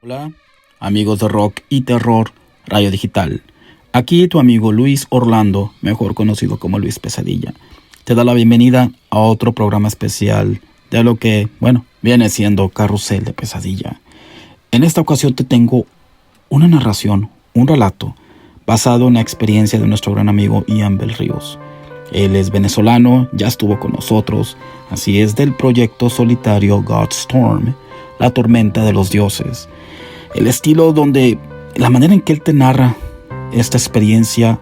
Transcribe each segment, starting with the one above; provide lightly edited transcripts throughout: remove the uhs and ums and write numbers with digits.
Hola, amigos de Rock y Terror Radio Digital. Aquí tu amigo Luis Orlando, mejor conocido como Luis Pesadilla, te da la bienvenida a otro programa especial de lo que, viene siendo Carrusel de Pesadilla. En esta ocasión te tengo una narración, un relato, basado en la experiencia de nuestro gran amigo Ian Bel Ríos. Él es venezolano, ya estuvo con nosotros, así es, del proyecto solitario God's Storm, la tormenta de los dioses. El estilo donde, la manera en que él te narra esta experiencia,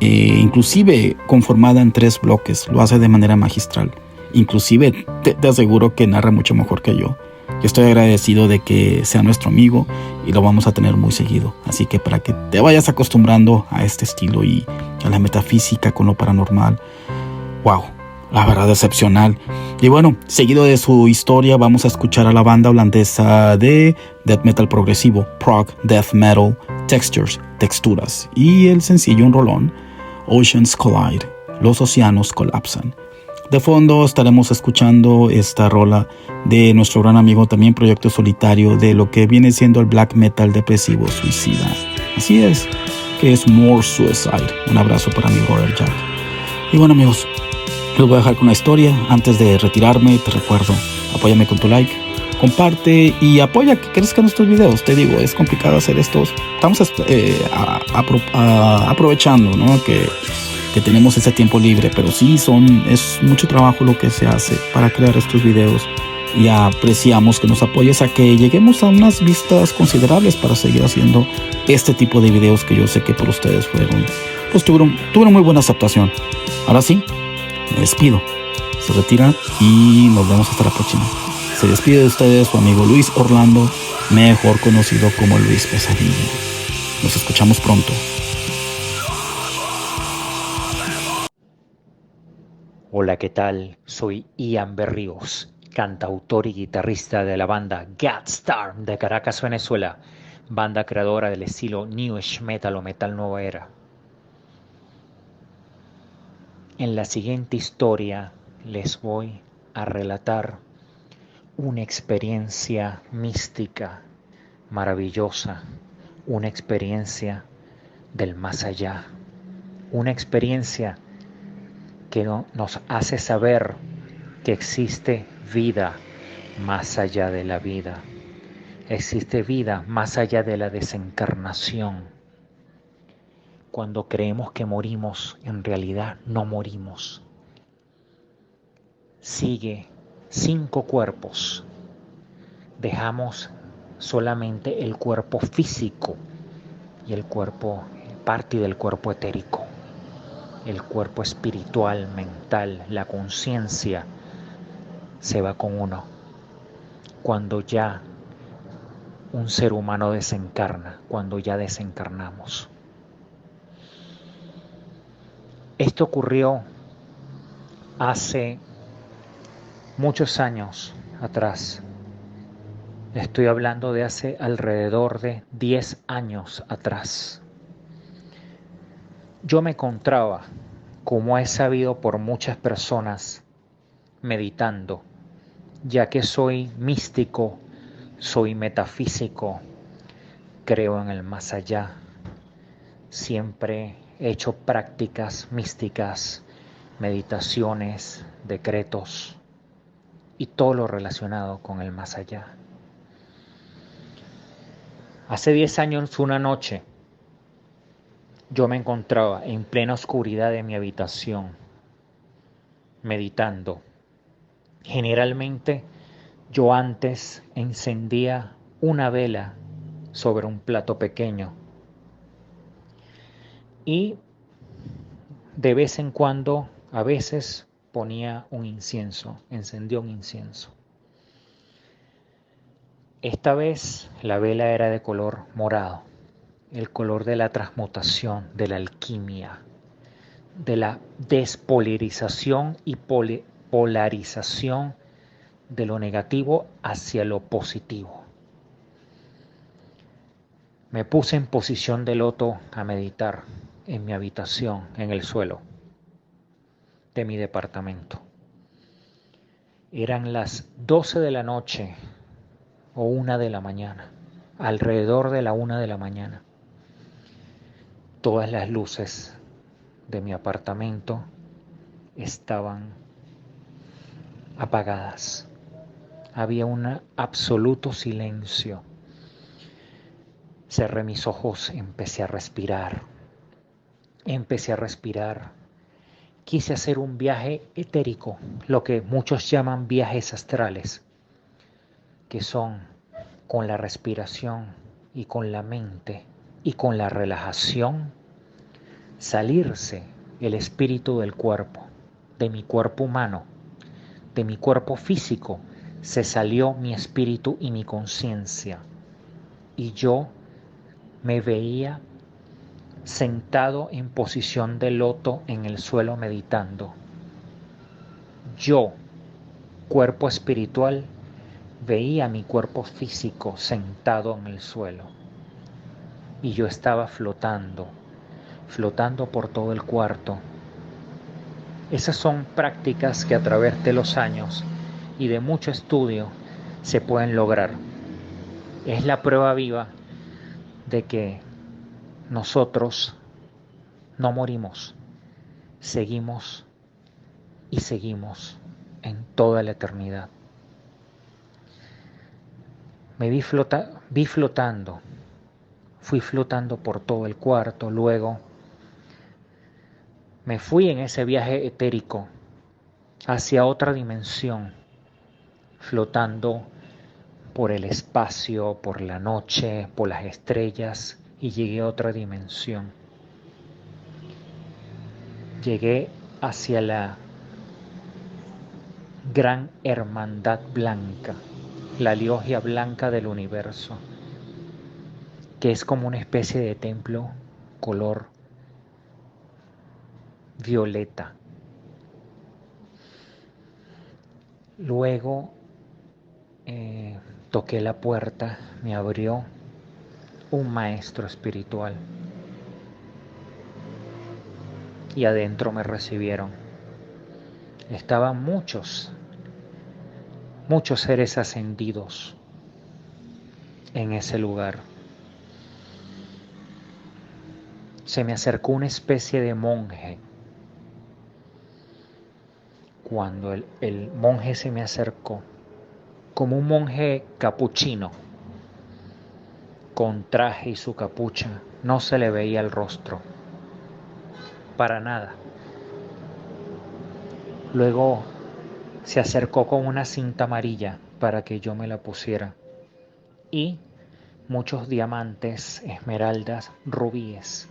inclusive conformada en 3 bloques, lo hace de manera magistral. Inclusive te aseguro que narra mucho mejor que yo. Yo estoy agradecido de que sea nuestro amigo y lo vamos a tener muy seguido. Así que para que te vayas acostumbrando a este estilo y a la metafísica con lo paranormal, wow, la verdad excepcional. Y bueno, seguido de su historia vamos a escuchar a la banda holandesa de death metal progresivo, prog death metal, texturas, y el sencillo, un rolón, Oceans Collide, los océanos colapsan. De fondo estaremos escuchando esta rola de nuestro gran amigo, también proyecto solitario, de lo que viene siendo el black metal depresivo suicida. Así es, que es More Suicide. Un abrazo para mi brother Jack. Y bueno, amigos, los voy a dejar con la historia. Antes de retirarme, te recuerdo, apóyame con tu like, comparte y apoya que crezcan nuestros videos. Te digo, es complicado hacer estos. Estamos aprovechando, ¿no? que tenemos ese tiempo libre, pero sí es mucho trabajo lo que se hace para crear estos videos, y apreciamos que nos apoyes a que lleguemos a unas vistas considerables para seguir haciendo este tipo de videos que yo sé que por ustedes tuvieron muy buena aceptación. Ahora sí, me despido, se retira y nos vemos hasta la próxima. Se despide de ustedes su amigo Luis Orlando, mejor conocido como Luis Pesadilla. Nos escuchamos pronto. Hola, ¿qué tal? Soy Ian Berríos, cantautor y guitarrista de la banda God's Storm de Caracas, Venezuela, banda creadora del estilo New Age Metal o Metal Nueva Era. En la siguiente historia les voy a relatar una experiencia mística, maravillosa, una experiencia del más allá, una experiencia que nos hace saber que existe vida más allá de la vida. Existe vida más allá de la desencarnación. Cuando creemos que morimos, en realidad no morimos. Sigue 5 cuerpos. Dejamos solamente el cuerpo físico y el cuerpo, parte del cuerpo etérico. El cuerpo espiritual, mental, la conciencia se va con uno. Cuando ya un ser humano desencarna, cuando ya desencarnamos. Esto ocurrió hace muchos años atrás. Estoy hablando de hace alrededor de 10 años atrás. Yo me encontraba, como he sabido por muchas personas, meditando, ya que soy místico, soy metafísico, creo en el más allá. Siempre he hecho prácticas místicas, meditaciones, decretos y todo lo relacionado con el más allá. Hace 10 años, una noche, yo me encontraba en plena oscuridad de mi habitación, meditando. Generalmente, yo antes encendía una vela sobre un plato pequeño y de vez en cuando, a veces, ponía un incienso, encendía un incienso. Esta vez la vela era de color morado, el color de la transmutación, de la alquimia, de la despolarización y polarización de lo negativo hacia lo positivo. Me puse en posición de loto a meditar en mi habitación, en el suelo de mi departamento. Eran las 12 de la noche o 1 de la mañana, alrededor de la 1 de la mañana. Todas las luces de mi apartamento estaban apagadas. Había un absoluto silencio. Cerré mis ojos, empecé a respirar. Quise hacer un viaje etérico, lo que muchos llaman viajes astrales, que son con la respiración y con la mente y con la relajación, salirse el espíritu del cuerpo, de mi cuerpo humano, de mi cuerpo físico, se salió mi espíritu y mi conciencia. Y yo me veía sentado en posición de loto en el suelo meditando. Yo, cuerpo espiritual, veía mi cuerpo físico sentado en el suelo. Y yo estaba flotando por todo el cuarto. Esas son prácticas que a través de los años y de mucho estudio se pueden lograr. Es la prueba viva de que nosotros no morimos, seguimos y seguimos en toda la eternidad. Me vi flotando, fui flotando por todo el cuarto, luego me fui en ese viaje etérico hacia otra dimensión, flotando por el espacio, por la noche, por las estrellas, y llegué a otra dimensión. Llegué hacia la gran hermandad blanca, la logia blanca del universo, que es como una especie de templo color violeta. Luego toqué la puerta, me abrió un maestro espiritual y adentro me recibieron. Estaban muchos seres ascendidos en ese lugar. Se me acercó una especie de monje. Cuando el monje se me acercó, como un monje capuchino, con traje y su capucha, no se le veía el rostro, para nada. Luego se acercó con una cinta amarilla para que yo me la pusiera y muchos diamantes, esmeraldas, rubíes,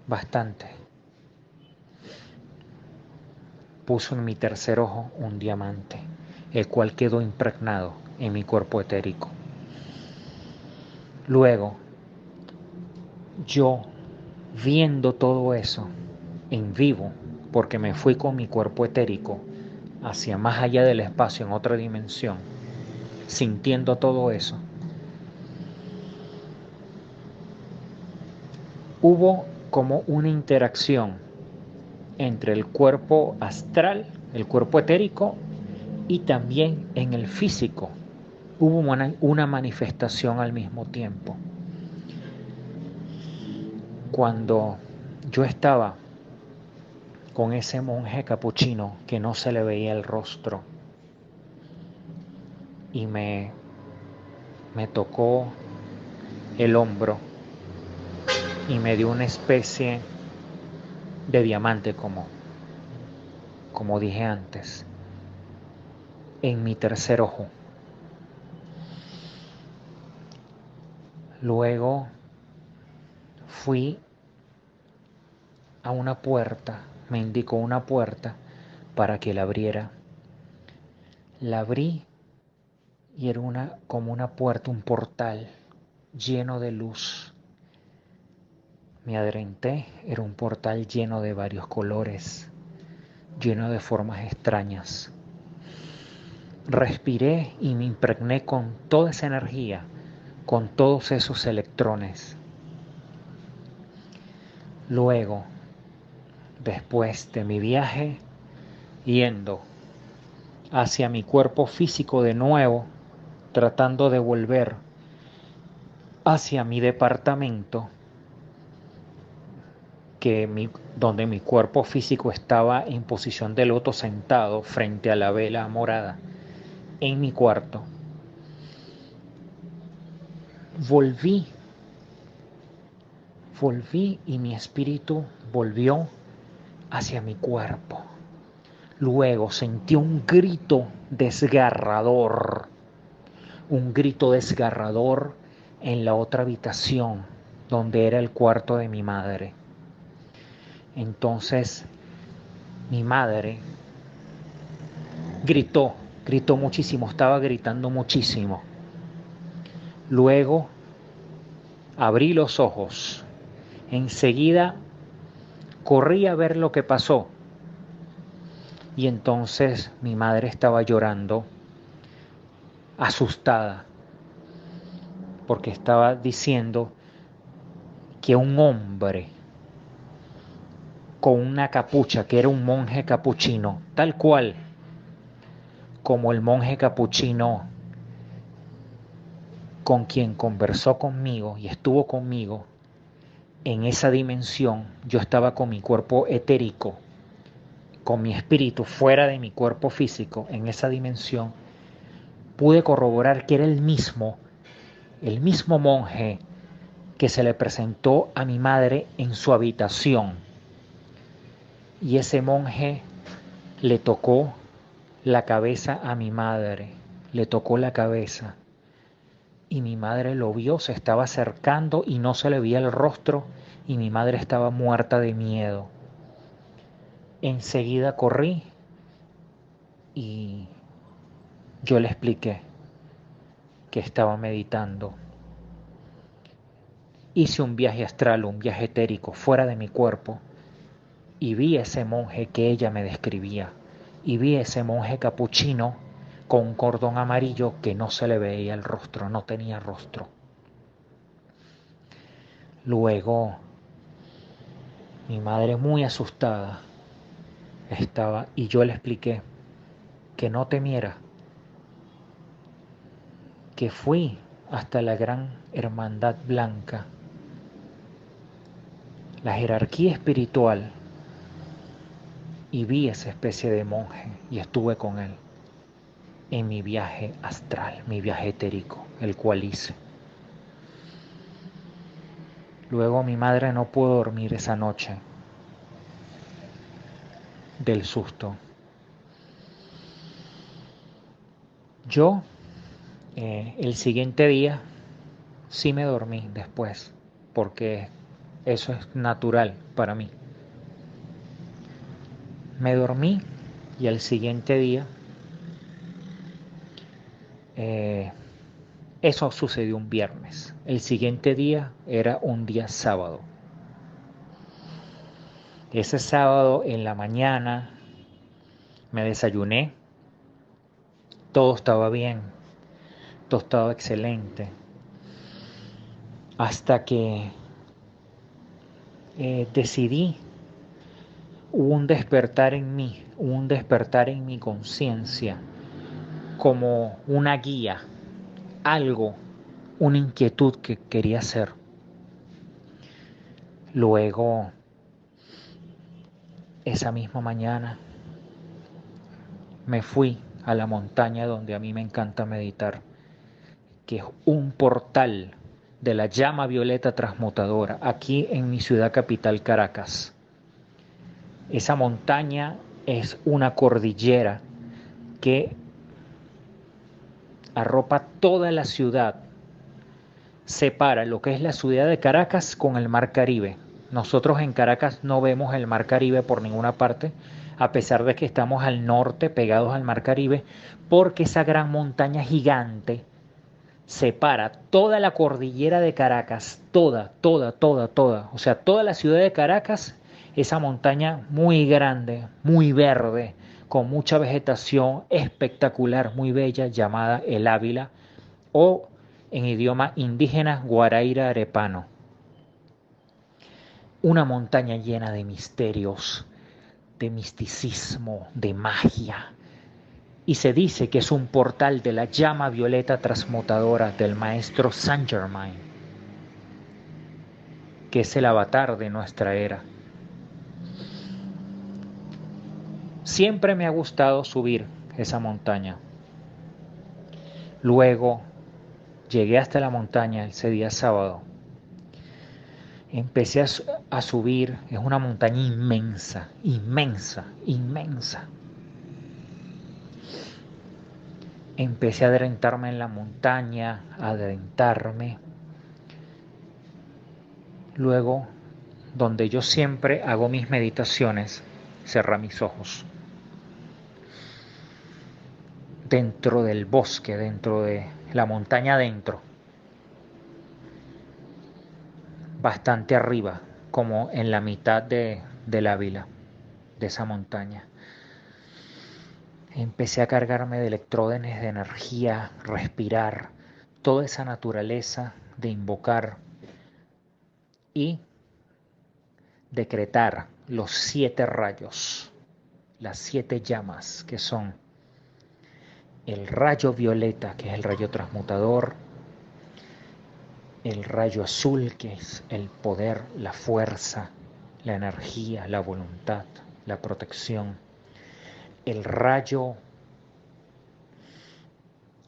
bastante. Puso en mi tercer ojo un diamante, el cual quedó impregnado en mi cuerpo etérico. Luego, yo, viendo todo eso en vivo, porque me fui con mi cuerpo etérico hacia más allá del espacio, en otra dimensión, sintiendo todo eso, hubo como una interacción entre el cuerpo astral, el cuerpo etérico, y también en el físico. Hubo una manifestación al mismo tiempo. Cuando yo estaba con ese monje capuchino que no se le veía el rostro y me tocó el hombro y me dio una especie de diamante, como dije antes, en mi tercer ojo. Luego fui a una puerta, me indicó una puerta para que la abriera. La abrí y era como una puerta, un portal lleno de luz. Me adentré, era un portal lleno de varios colores, lleno de formas extrañas. Respiré y me impregné con toda esa energía, con todos esos electrones. Luego, después de mi viaje, yendo hacia mi cuerpo físico de nuevo, tratando de volver hacia mi departamento, donde mi cuerpo físico estaba en posición de loto sentado frente a la vela morada en mi cuarto. Volví y mi espíritu volvió hacia mi cuerpo. Luego sentí un grito desgarrador en la otra habitación, donde era el cuarto de mi madre. Entonces mi madre gritó muchísimo, estaba gritando muchísimo. Luego abrí los ojos. Enseguida corrí a ver lo que pasó. Y entonces mi madre estaba llorando, asustada, porque estaba diciendo que un hombre con una capucha, que era un monje capuchino, tal cual como el monje capuchino con quien conversó conmigo y estuvo conmigo, en esa dimensión yo estaba con mi cuerpo etérico, con mi espíritu fuera de mi cuerpo físico, en esa dimensión, pude corroborar que era el mismo monje que se le presentó a mi madre en su habitación. Y ese monje le tocó la cabeza a mi madre, le tocó la cabeza. Y mi madre lo vio, se estaba acercando y no se le veía el rostro y mi madre estaba muerta de miedo. Enseguida corrí y yo le expliqué que estaba meditando. Hice un viaje astral, un viaje etérico fuera de mi cuerpo y vi ese monje que ella me describía y vi ese monje capuchino con un cordón amarillo que no se le veía el rostro, no tenía rostro. Luego mi madre muy asustada estaba y yo le expliqué que no temiera, que fui hasta la gran hermandad blanca, la jerarquía espiritual, y vi esa especie de monje y estuve con él en mi viaje astral, mi viaje etérico, el cual hice. Luego mi madre no pudo dormir esa noche del susto. Yo el siguiente día sí me dormí después, porque eso es natural para mí. Me dormí y al siguiente día, eso sucedió un viernes. El siguiente día era un día sábado. Ese sábado en la mañana me desayuné, todo estaba bien, todo estaba excelente, hasta que decidí, hubo un despertar en mí, un despertar en mi conciencia, como una guía, algo, una inquietud que quería hacer. Luego, esa misma mañana, me fui a la montaña donde a mí me encanta meditar, que es un portal de la llama violeta transmutadora, aquí en mi ciudad capital, Caracas. Esa montaña es una cordillera que arropa toda la ciudad, separa lo que es la ciudad de Caracas con el mar Caribe. Nosotros en Caracas no vemos el mar Caribe por ninguna parte, a pesar de que estamos al norte pegados al mar Caribe, porque esa gran montaña gigante separa toda la cordillera de Caracas, toda, o sea, toda la ciudad de Caracas, esa montaña muy grande, muy verde, con mucha vegetación espectacular, muy bella, llamada el Ávila, o en idioma indígena, Guaraíra Arepano. Una montaña llena de misterios, de misticismo, de magia, y se dice que es un portal de la llama violeta transmutadora del maestro Saint Germain, que es el avatar de nuestra era. Siempre me ha gustado subir esa montaña. Luego llegué hasta la montaña ese día sábado. Empecé a subir, es una montaña inmensa, inmensa, inmensa. Empecé a adentrarme en la montaña, a adentrarme. Luego, donde yo siempre hago mis meditaciones, cerré mis ojos. Dentro del bosque, dentro de la montaña adentro. Bastante arriba, como en la mitad del Ávila, de esa montaña. Empecé a cargarme de electrones de energía, respirar, toda esa naturaleza de invocar y decretar los 7 rayos, las 7 llamas que son el rayo violeta, que es el rayo transmutador, el rayo azul, que es el poder, la fuerza, la energía, la voluntad, la protección, el rayo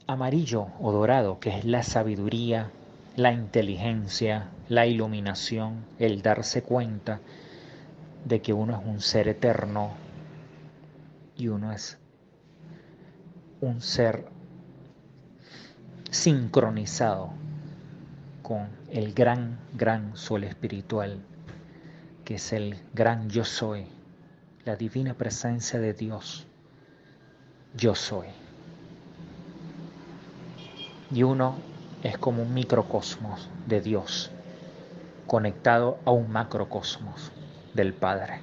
amarillo o dorado, que es la sabiduría, la inteligencia, la iluminación, el darse cuenta de que uno es un ser eterno y uno es un ser sincronizado con el gran sol espiritual, que es el gran yo soy, la divina presencia de Dios, yo soy. Y uno es como un microcosmos de Dios, conectado a un macrocosmos del Padre.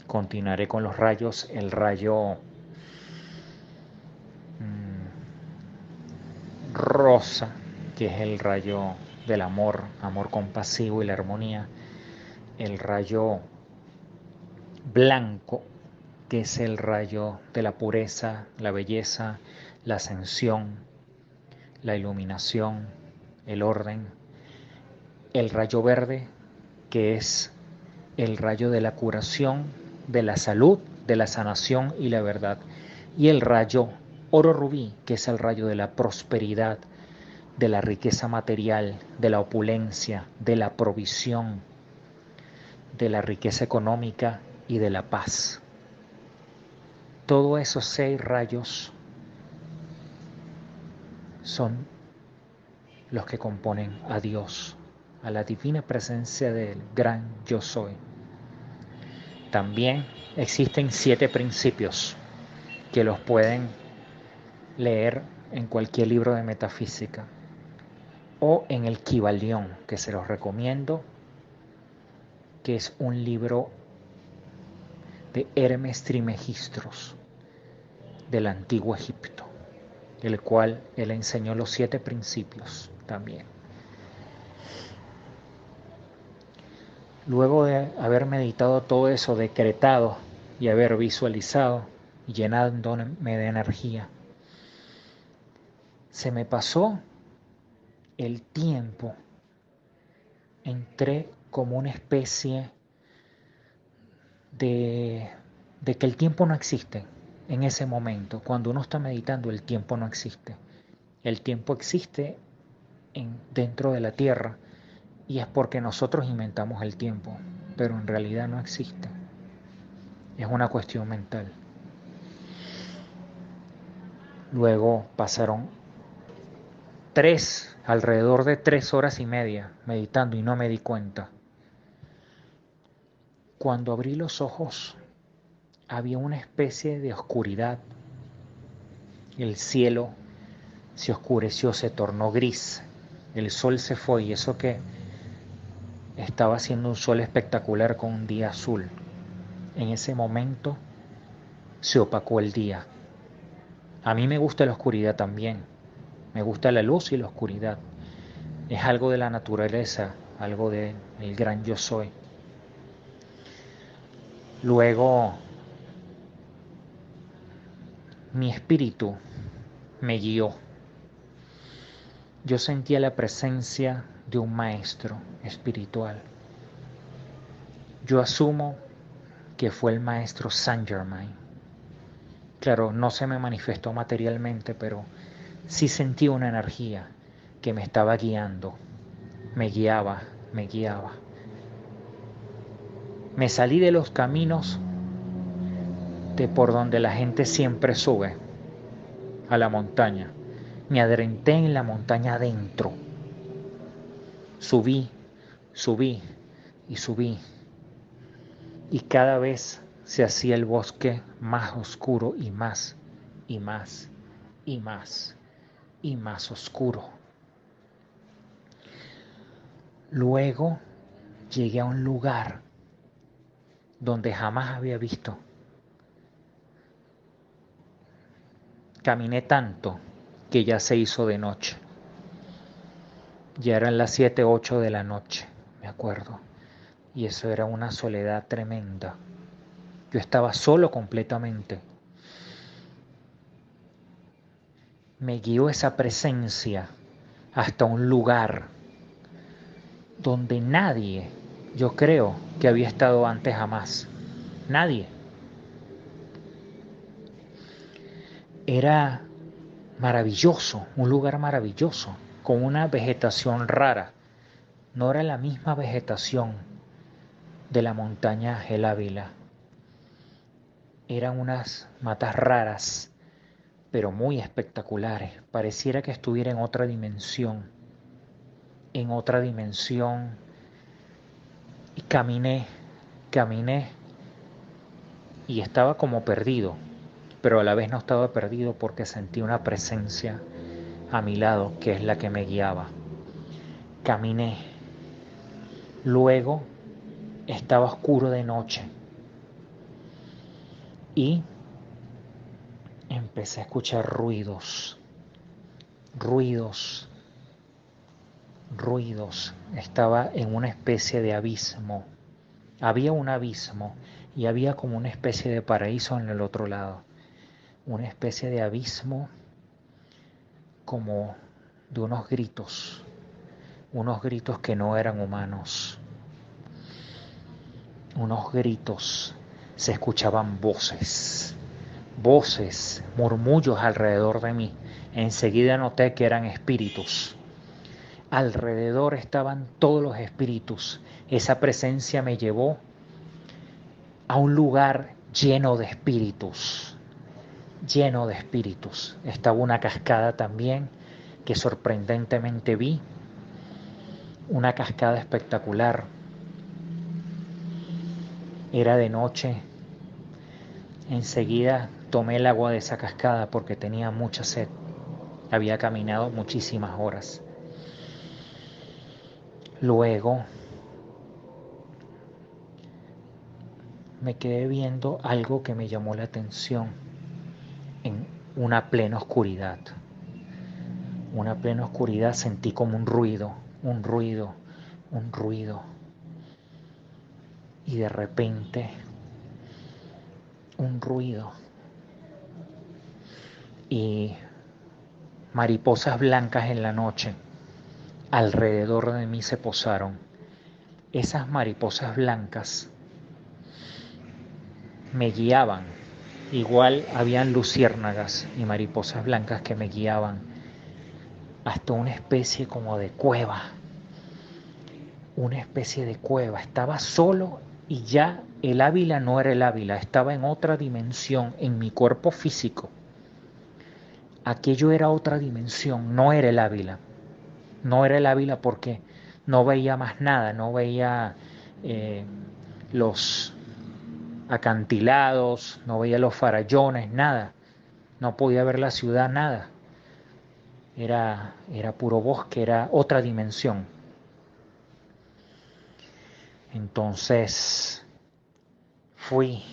Continuaré con los rayos, el rayo rosa, que es el rayo del amor, amor compasivo y la armonía, el rayo blanco, que es el rayo de la pureza, la belleza, la ascensión, la iluminación, el orden, el rayo verde, que es el rayo de la curación, de la salud, de la sanación y la verdad, y el rayo oro rubí, que es el rayo de la prosperidad, de la riqueza material, de la opulencia, de la provisión, de la riqueza económica y de la paz. Todos esos 6 rayos son los que componen a Dios, a la divina presencia del gran yo soy. También existen 7 principios que los pueden leer en cualquier libro de metafísica o en el Kybalión, que se los recomiendo, que es un libro de Hermes Trismegistros del antiguo Egipto, el cual él enseñó los 7 principios también. Luego de haber meditado todo eso, decretado y haber visualizado y llenándome de energía, se me pasó el tiempo. Entré como una especie de que el tiempo no existe en ese momento. Cuando uno está meditando, el tiempo no existe. El tiempo existe dentro de la Tierra y es porque nosotros inventamos el tiempo, pero en realidad no existe. Es una cuestión mental. Luego pasaron alrededor de 3 horas y media meditando y no me di cuenta. Cuando abrí los ojos, había una especie de oscuridad. El cielo se oscureció, se tornó gris. El sol se fue y eso que estaba haciendo un sol espectacular con un día azul. En ese momento se opacó el día. A mí me gusta la oscuridad también. Me gusta la luz y la oscuridad. Es algo de la naturaleza, algo del gran yo soy. Luego mi espíritu me guió. Yo sentía la presencia de un maestro espiritual. Yo asumo que fue el maestro Saint Germain. Claro, no se me manifestó materialmente, pero sí sentí una energía que me estaba guiando. Me guiaba, me guiaba. Me salí de los caminos de por donde la gente siempre sube a la montaña. Me adentré en la montaña adentro. Subí, subí y subí. Y cada vez se hacía el bosque más oscuro y más, y más, y más, y más oscuro. Luego llegué a un lugar donde jamás había visto. Caminé tanto que ya se hizo de noche. Ya eran las 7, 8 de la noche, me acuerdo. Y eso era una soledad tremenda. Yo estaba solo completamente. Me guió esa presencia hasta un lugar donde nadie, yo creo, que había estado antes jamás. Nadie. Era maravilloso, un lugar maravilloso, con una vegetación rara. No era la misma vegetación de la montaña El Ávila. Eran unas matas raras, pero muy espectaculares. Pareciera que estuviera en otra dimensión. En otra dimensión. Y caminé, caminé y estaba como perdido, pero a la vez no estaba perdido porque sentí una presencia a mi lado que es la que me guiaba. Caminé. Luego estaba oscuro de noche y empecé a escuchar ruidos, ruidos, ruidos. Estaba en una especie de abismo. Había un abismo y había como una especie de paraíso en el otro lado. Una especie de abismo como de unos gritos que no eran humanos, unos gritos, se escuchaban voces, voces, murmullos alrededor de mí. Enseguida noté que eran espíritus. Alrededor estaban todos los espíritus. Esa presencia me llevó a un lugar lleno de espíritus, lleno de espíritus. Estaba una cascada también que sorprendentemente vi, una cascada espectacular. Era de noche. Enseguida tomé el agua de esa cascada porque tenía mucha sed. Había caminado muchísimas horas. Luego me quedé viendo algo que me llamó la atención en una plena oscuridad. Una plena oscuridad sentí como un ruido, un ruido, un ruido. Y de repente, un ruido. Y mariposas blancas en la noche alrededor de mí se posaron. Esas mariposas blancas me guiaban. Igual habían luciérnagas y mariposas blancas que me guiaban hasta una especie como de cueva. Una especie de cueva. Estaba solo y ya el Ávila no era el Ávila, estaba en otra dimensión, en mi cuerpo físico. Aquello era otra dimensión, no era el Ávila. No era el Ávila porque no veía más nada, no veía los acantilados, no veía los farallones, nada. No podía ver la ciudad, nada. Era puro bosque, era otra dimensión. Entonces fui,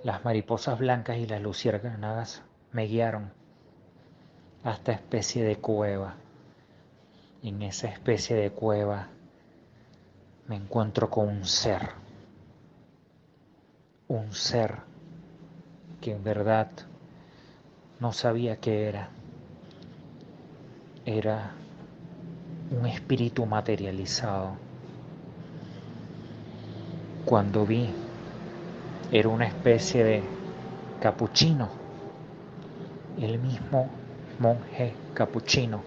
las mariposas blancas y las luciérnagas me guiaron a esta especie de cueva. En esa especie de cueva me encuentro con un ser. un ser que en verdad no sabía qué era. Era un espíritu materializado. Cuando vi, era una especie de capuchino, el mismo monje capuchino.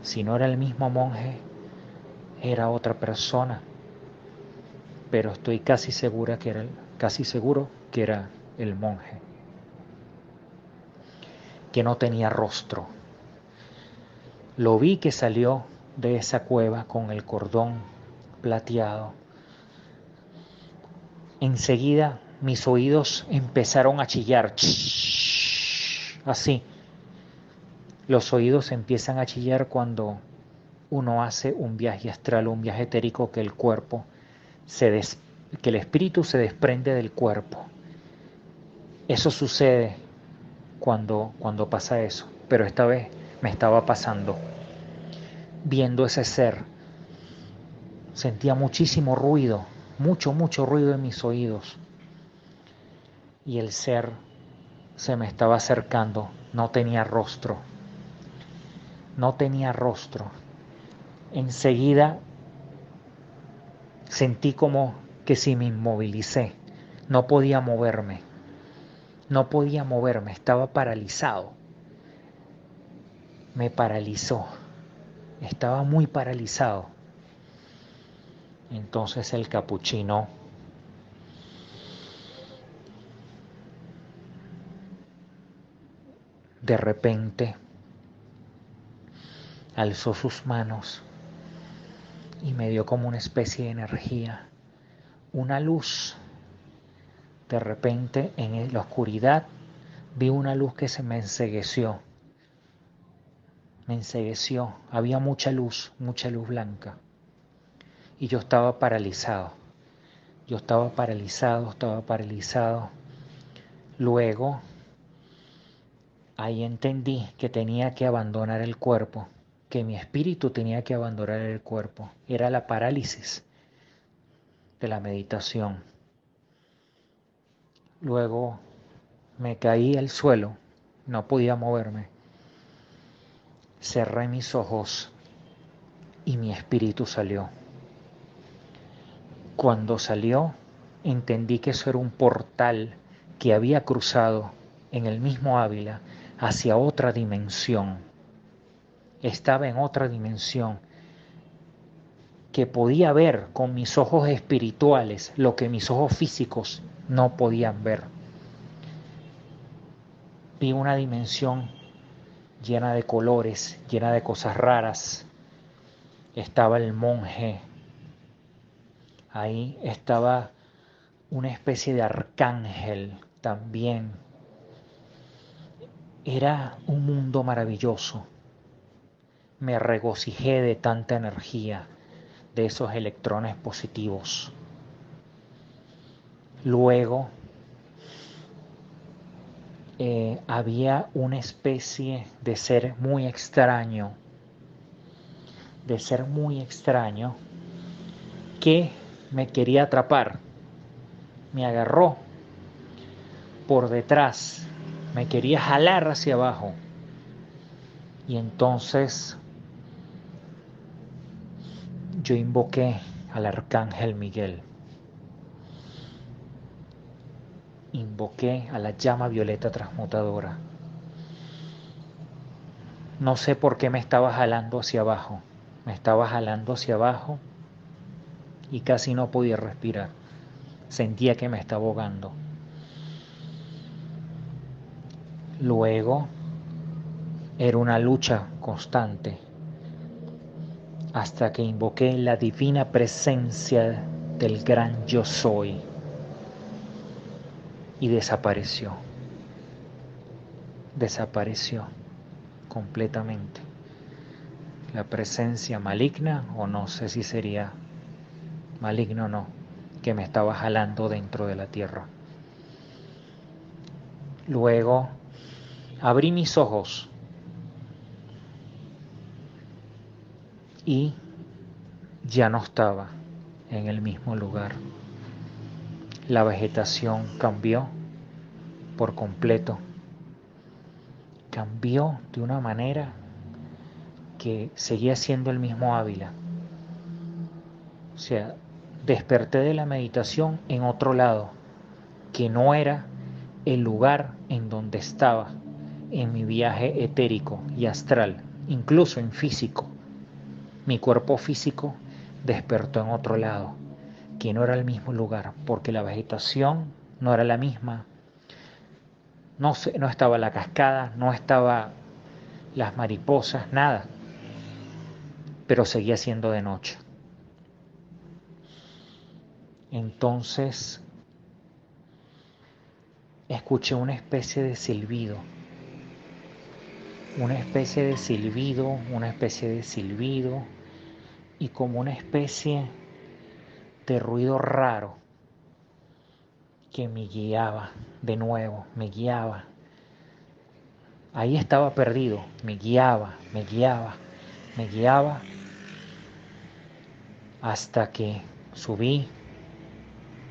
Si no era el mismo monje, era otra persona, pero estoy casi seguro que era el monje, que no tenía rostro. Lo vi que salió de esa cueva con el cordón plateado. Enseguida mis oídos empezaron a chillar, así. Los oídos empiezan a chillar cuando uno hace un viaje astral, un viaje etérico, que el cuerpo que el espíritu se desprende del cuerpo. Eso sucede cuando pasa eso, pero esta vez me estaba pasando. Viendo ese ser, sentía muchísimo ruido, mucho ruido en mis oídos. Y el ser se me estaba acercando, no tenía rostro. Enseguida sentí como que si me inmovilicé, no podía moverme, estaba paralizado. Me paralizó, estaba muy paralizado. Entonces el capuchino de repente alzó sus manos y me dio como una especie de energía, una luz. De repente en la oscuridad vi una luz que se me encegueció. Había mucha luz blanca. Y yo estaba paralizado. Estaba paralizado. Luego, ahí entendí que tenía que abandonar el cuerpo, que mi espíritu tenía que abandonar el cuerpo. Era la parálisis de la meditación. Luego me caí al suelo, no podía moverme. Cerré mis ojos y mi espíritu salió. Cuando salió, entendí que eso era un portal que había cruzado en el mismo Ávila hacia otra dimensión. Estaba en otra dimensión que podía ver con mis ojos espirituales lo que mis ojos físicos no podían ver. Vi una dimensión llena de colores, llena de cosas raras. Estaba el monje. Ahí estaba una especie de arcángel también. Era un mundo maravilloso. Me regocijé de tanta energía, de esos electrones positivos. Luego había una especie de ser muy extraño, que me quería atrapar. Me agarró por detrás, me quería jalar hacia abajo. Y entonces yo invoqué al arcángel Miguel. Invoqué a la llama violeta transmutadora. No sé por qué me estaba jalando hacia abajo. Y casi no podía respirar. Sentía que me estaba ahogando. Luego era una lucha constante hasta que invoqué la divina presencia del gran yo soy y desapareció completamente. La presencia maligna, o no sé si sería maligno o no, que me estaba jalando dentro de la tierra. Luego abrí mis ojos y ya no estaba en el mismo lugar. La vegetación cambió por completo. Cambió de una manera que seguía siendo el mismo Ávila. O sea, desperté de la meditación en otro lado, que no era el lugar en donde estaba en mi viaje etérico y astral, incluso en físico. Mi cuerpo físico despertó en otro lado, que no era el mismo lugar, porque la vegetación no era la misma. No estaba la cascada, no estaba las mariposas, nada, pero seguía siendo de noche. Entonces escuché una especie de silbido, y como una especie de ruido raro que me guiaba, de nuevo, me guiaba. Ahí estaba perdido, me guiaba, hasta que subí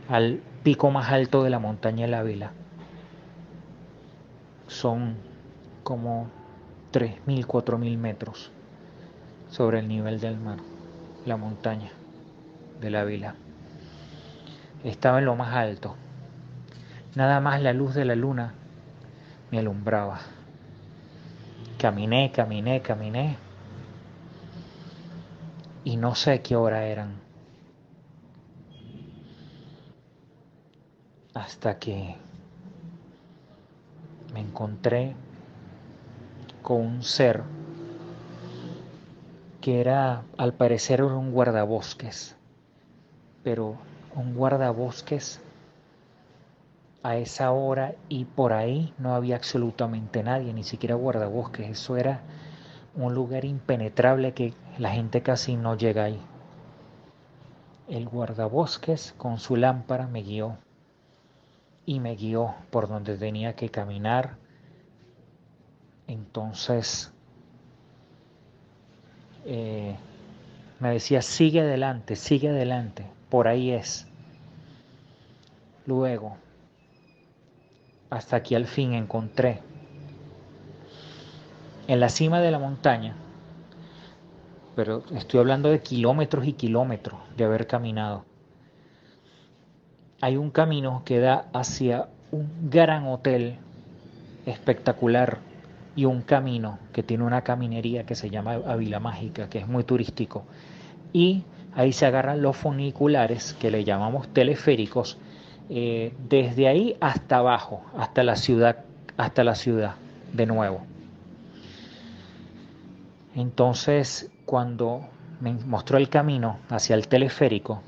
al pico más alto de la montaña del Ávila. Son como 3.000, 4.000 metros sobre el nivel del mar, la montaña del Ávila. Estaba en lo más alto. Nada más la luz de la luna me alumbraba. Caminé y no sé qué hora eran, hasta que me encontré con un ser que al parecer era un guardabosques, pero un guardabosques a esa hora, y por ahí no había absolutamente nadie, ni siquiera guardabosques. Eso era un lugar impenetrable que la gente casi no llega ahí. El guardabosques con su lámpara me guió y me guió por donde tenía que caminar. Entonces me decía, sigue adelante, por ahí es. Luego, hasta que al fin encontré en la cima de la montaña, pero estoy hablando de kilómetros y kilómetros de haber caminado, hay un camino que da hacia un gran hotel espectacular y un camino que tiene una caminería que se llama Ávila Mágica, que es muy turístico. Y ahí se agarran los funiculares, que le llamamos teleféricos, desde ahí hasta abajo, hasta la ciudad de nuevo. Entonces, cuando me mostró el camino hacia el teleférico,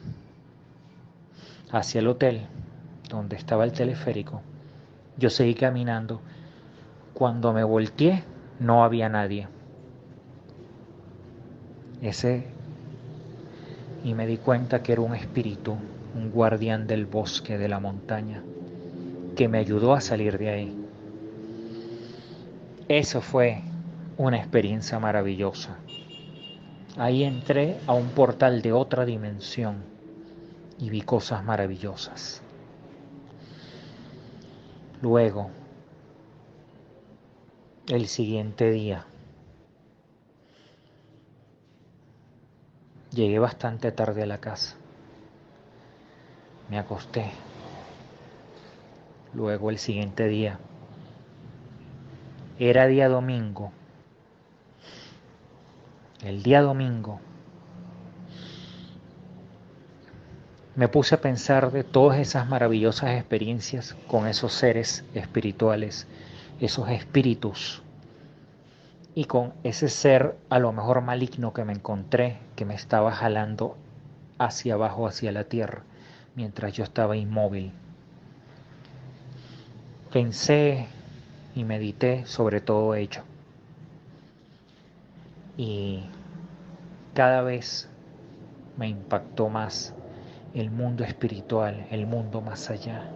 hacia el hotel donde estaba el teleférico, yo seguí caminando. Cuando me volteé, no había nadie. Y me di cuenta que era un espíritu, un guardián del bosque, de la montaña, que me ayudó a salir de ahí. Eso fue una experiencia maravillosa. Ahí entré a un portal de otra dimensión y vi cosas maravillosas. Luego, el siguiente día, llegué bastante tarde a la casa. Me acosté. Luego el siguiente día, era día domingo. El día domingo me puse a pensar de todas esas maravillosas experiencias con esos seres espirituales, esos espíritus, y con ese ser a lo mejor maligno que me encontré, que me estaba jalando hacia abajo, hacia la tierra, mientras yo estaba inmóvil. Pensé y medité sobre todo ello. Y cada vez me impactó más el mundo espiritual, el mundo más allá,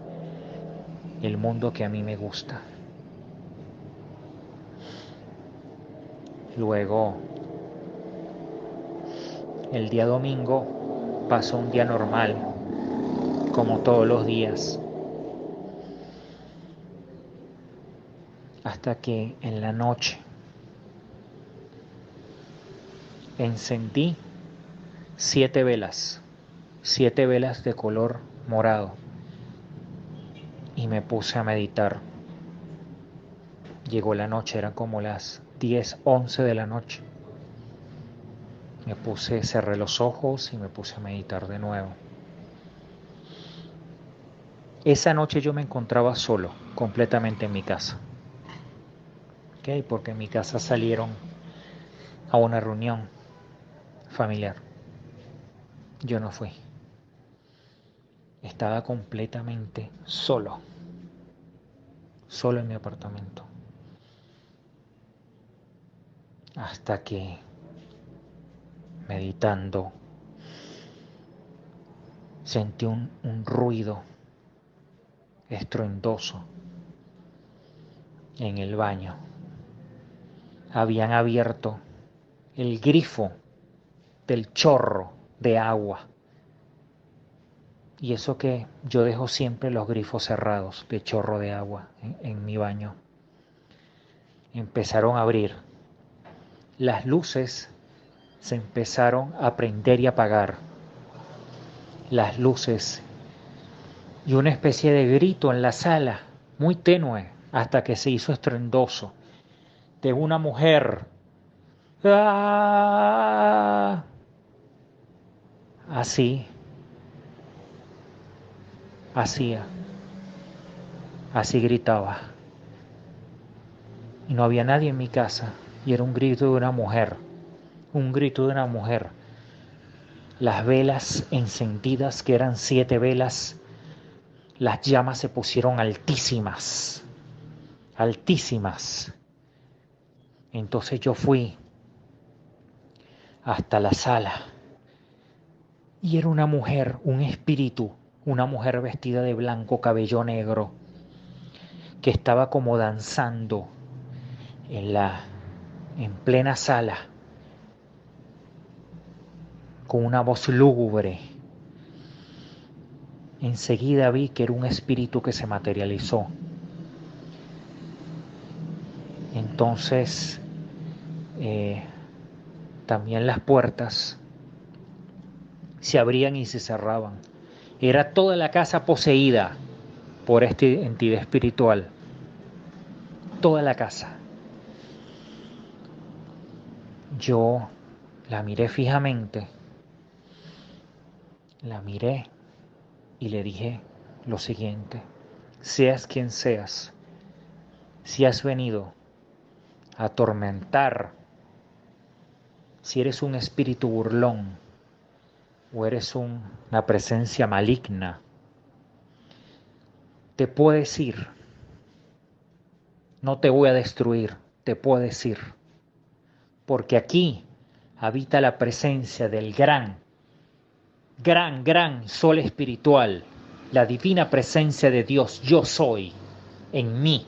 el mundo que a mí me gusta. Luego, el día domingo pasó un día normal. como todos los días, hasta que en la noche encendí 7 velas, 7 velas de color morado, y me puse a meditar. Llegó la noche, eran como las 10, 11 de la noche. Cerré los ojos y me puse a meditar de nuevo. Esa noche yo me encontraba solo, completamente en mi casa. ¿Ok? Porque en mi casa salieron a una reunión familiar. Yo no fui. Estaba completamente solo en mi apartamento. Hasta que, meditando, sentí un ruido estruendoso en el baño. Habían abierto el grifo del chorro de agua. Y eso que yo dejo siempre los grifos cerrados de chorro de agua en mi baño. Empezaron a abrir. Las luces se empezaron a prender y apagar. Las luces. Y una especie de grito en la sala, muy tenue, hasta que se hizo estruendoso, de una mujer. ¡Ah! Así, hacía, así gritaba. Y no había nadie en mi casa, y era un grito de una mujer, un grito de una mujer. Las velas encendidas, que eran 7 velas, las llamas se pusieron altísimas, altísimas. Entonces yo fui hasta la sala, y era una mujer, un espíritu, una mujer vestida de blanco, cabello negro, que estaba como danzando en plena sala, con una voz lúgubre. Enseguida vi que era un espíritu que se materializó. Entonces, también las puertas se abrían y se cerraban. Era toda la casa poseída por esta entidad espiritual. Toda la casa. Yo la miré fijamente. La miré y le dije lo siguiente: seas quien seas, si has venido a atormentar, si eres un espíritu burlón o eres una presencia maligna, te puedes ir. No te voy a destruir, te puedes ir. Porque aquí habita la presencia del gran sol espiritual, la divina presencia de Dios. Yo soy en mí.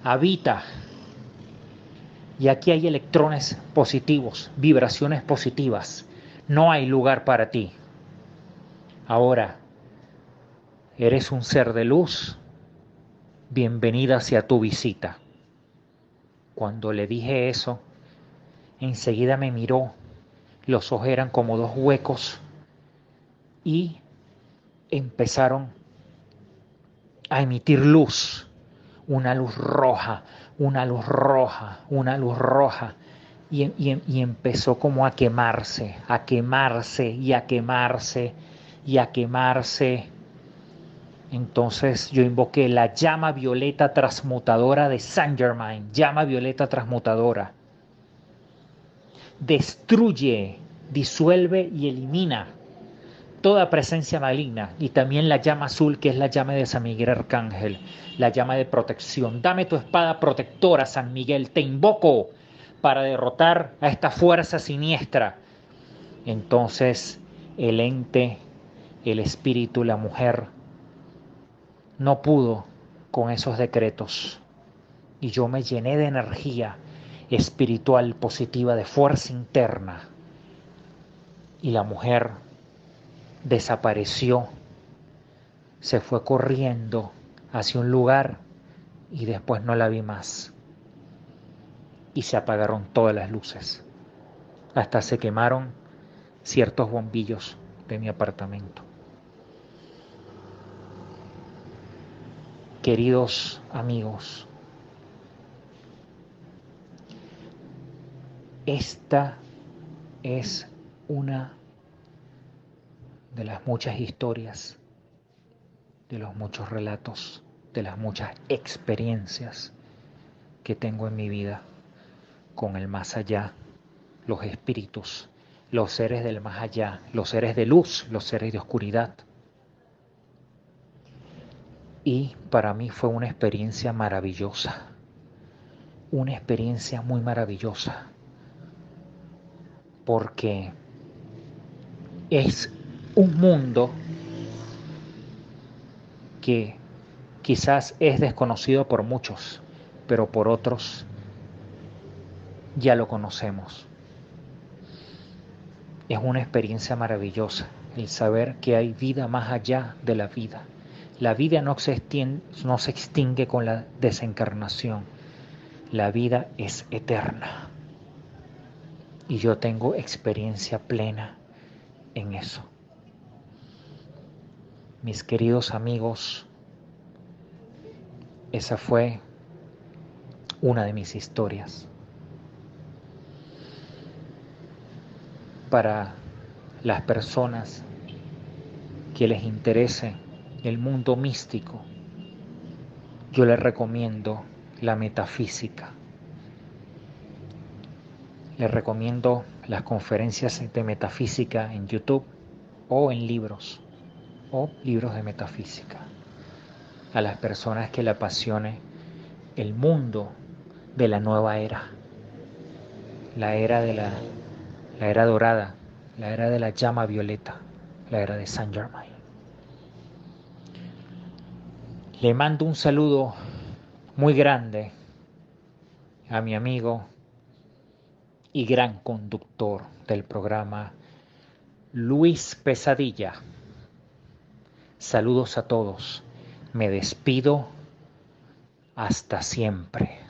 Habita. Y aquí hay electrones positivos, vibraciones positivas. No hay lugar para ti. Ahora, eres un ser de luz. Bienvenida sea tu visita. Cuando le dije eso, enseguida me miró. Los ojos eran como 2 huecos y empezaron a emitir luz. Una luz roja, una luz roja, una luz roja. Y empezó como a quemarse, a quemarse y a quemarse y a quemarse. Entonces yo invoqué la llama violeta transmutadora de Saint Germain, llama violeta transmutadora. Destruye, disuelve y elimina toda presencia maligna, y también la llama azul, que es la llama de San Miguel Arcángel, la llama de protección. Dame tu espada protectora, San Miguel, te invoco para derrotar a esta fuerza siniestra. Entonces el ente, el espíritu, la mujer, no pudo con esos decretos, y yo me llené de energía espiritual positiva, de fuerza interna, y la mujer desapareció se fue corriendo hacia un lugar y después no la vi más. Y se apagaron todas las luces. Hasta se quemaron ciertos bombillos de mi apartamento. Queridos amigos, esta es una de las muchas historias, de los muchos relatos, de las muchas experiencias que tengo en mi vida con el más allá, los espíritus, los seres del más allá, los seres de luz, los seres de oscuridad. Y para mí fue una experiencia maravillosa, una experiencia muy maravillosa, porque es un mundo que quizás es desconocido por muchos, pero por otros ya lo conocemos. Es una experiencia maravillosa el saber que hay vida más allá de la vida. La vida no se extingue con la desencarnación. La vida es eterna. Y yo tengo experiencia plena en eso. Mis queridos amigos, esa fue una de mis historias. Para las personas que les interese el mundo místico, yo les recomiendo la metafísica. Les recomiendo las conferencias de metafísica en YouTube o en libros de metafísica. A las personas que le apasione el mundo de la nueva era, la era dorada, la era de la llama violeta, la era de Saint Germain. Le mando un saludo muy grande a mi amigo y gran conductor del programa, Luis Pesadilla. Saludos a todos. Me despido. Hasta siempre.